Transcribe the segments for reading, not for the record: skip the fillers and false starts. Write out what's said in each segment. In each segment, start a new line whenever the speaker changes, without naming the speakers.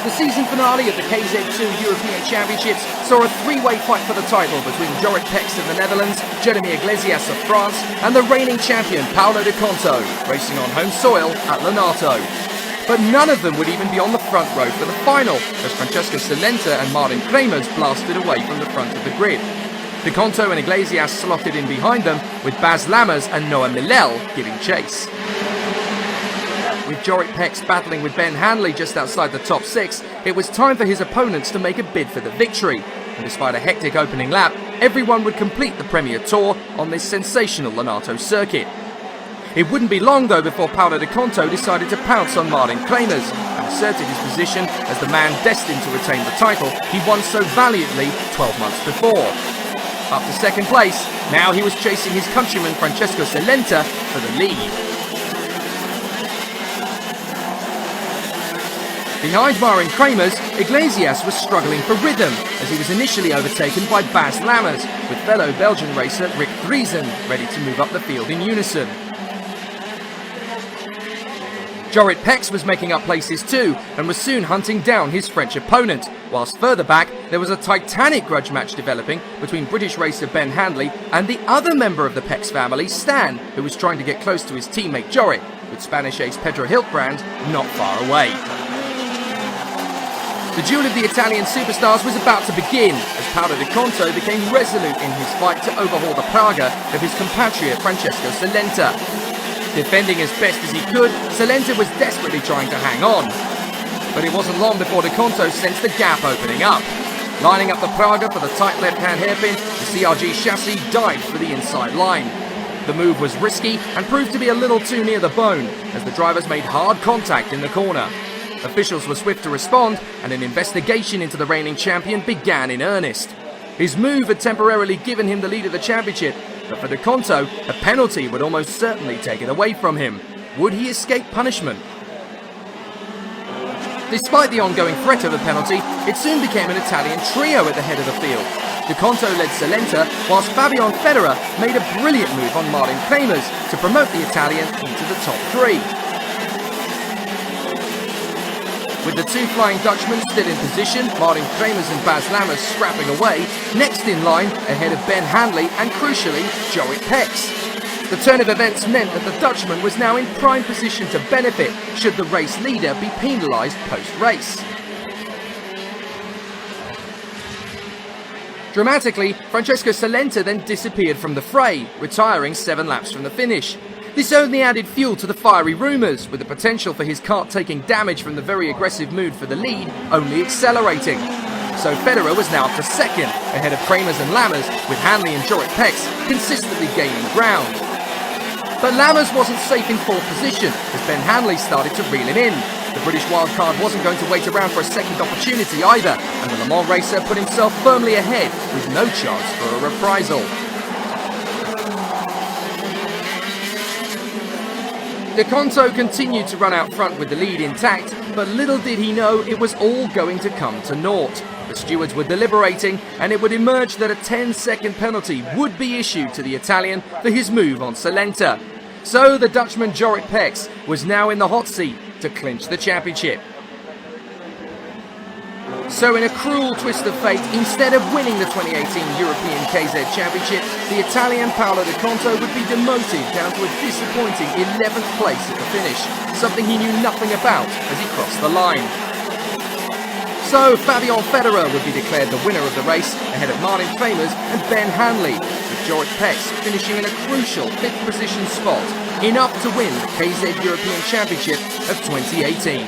The season finale of the KZ2 European Championships saw a three-way fight for the title between Jorrit Pex of the Netherlands, Jeremy Iglesias of France, and the reigning champion Paolo Di Canto, racing on home soil at Lonato. But none of them would even be on the front row for the final, as Francesco Salenta and Martin Kremers blasted away from the front of the grid. Di Canto and Iglesias slotted in behind them, with Baz Lammers and Noah Millel giving chase. With Jorrit Pex battling with Ben Hanley just outside the top six, it was time for his opponents to make a bid for the victory. And despite a hectic opening lap, everyone would complete the Premier Tour on this sensational Lonato circuit. It wouldn't be long though before Paolo Di Canto decided to pounce on Martin Kremers and asserted his position as the man destined to retain the title he won so valiantly 12 months before. Up to second place, now he was chasing his countryman Francesco Salenta for the lead. Behind Martin Kremers, Iglesias was struggling for rhythm as he was initially overtaken by Baz Lammers, with fellow Belgian racer Rick Driesen ready to move up the field in unison. Jorrit Pex was making up places too and was soon hunting down his French opponent, whilst further back there was a titanic grudge match developing between British racer Ben Hanley and the other member of the Pex family, Stan, who was trying to get close to his teammate Jorrit, with Spanish ace Pedro Hiltbrand not far away. The duel of the Italian superstars was about to begin as Paolo Di Canto became resolute in his fight to overhaul the Praga of his compatriot Francesco Salenta. Defending as best as he could, Salenta was desperately trying to hang on. But it wasn't long before Di Canto sensed the gap opening up. Lining up the Praga for the tight left-hand hairpin, the CRG chassis dived for the inside line. The move was risky and proved to be a little too near the bone as the drivers made hard contact in the corner. Officials were swift to respond, and an investigation into the reigning champion began in earnest. His move had temporarily given him the lead of the championship, but for Di Canto, a penalty would almost certainly take it away from him. Would he escape punishment? Despite the ongoing threat of a penalty, it soon became an Italian trio at the head of the field. Di Canto led Salenta, whilst Fabian Federer made a brilliant move on Martin Kremers to promote the Italian into the top three. With the two Flying Dutchmen still in position, Martin Kremers and Baz Lammers scrapping away, next in line, ahead of Ben Hanley and crucially, Jorrit Pex. The turn of events meant that the Dutchman was now in prime position to benefit should the race leader be penalised post-race. Dramatically, Francesco Salenta then disappeared from the fray, retiring 7 laps from the finish. This only added fuel to the fiery rumours, with the potential for his kart taking damage from the very aggressive mood for the lead only accelerating. So Federer was now up to second, ahead of Kremers and Lammers, with Hanley and Jorrit Pex consistently gaining ground. But Lammers wasn't safe in 4th position, as Ben Hanley started to reel him in. The British wildcard wasn't going to wait around for a second opportunity either, and the Le Mans racer put himself firmly ahead, with no chance for a reprisal. Di Canto continued to run out front with the lead intact, but little did he know it was all going to come to naught. The stewards were deliberating, and it would emerge that a 10-second penalty would be issued to the Italian for his move on Salenta. So the Dutchman Jorrit Pex was now in the hot seat to clinch the championship. So in a cruel twist of fate, instead of winning the 2018 European KZ Championship, the Italian Paolo Di Canto would be demoted down to a disappointing 11th place at the finish, something he knew nothing about as he crossed the line. So Fabian Federer would be declared the winner of the race, ahead of Martin Kremers and Ben Hanley, with Jorrit Pex finishing in a crucial 5th position spot, enough to win the KZ European Championship of 2018.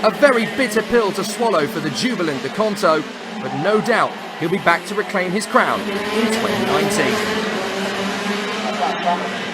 A very bitter pill to swallow for the jubilant Di Canto, but no doubt he'll be back to reclaim his crown in 2019.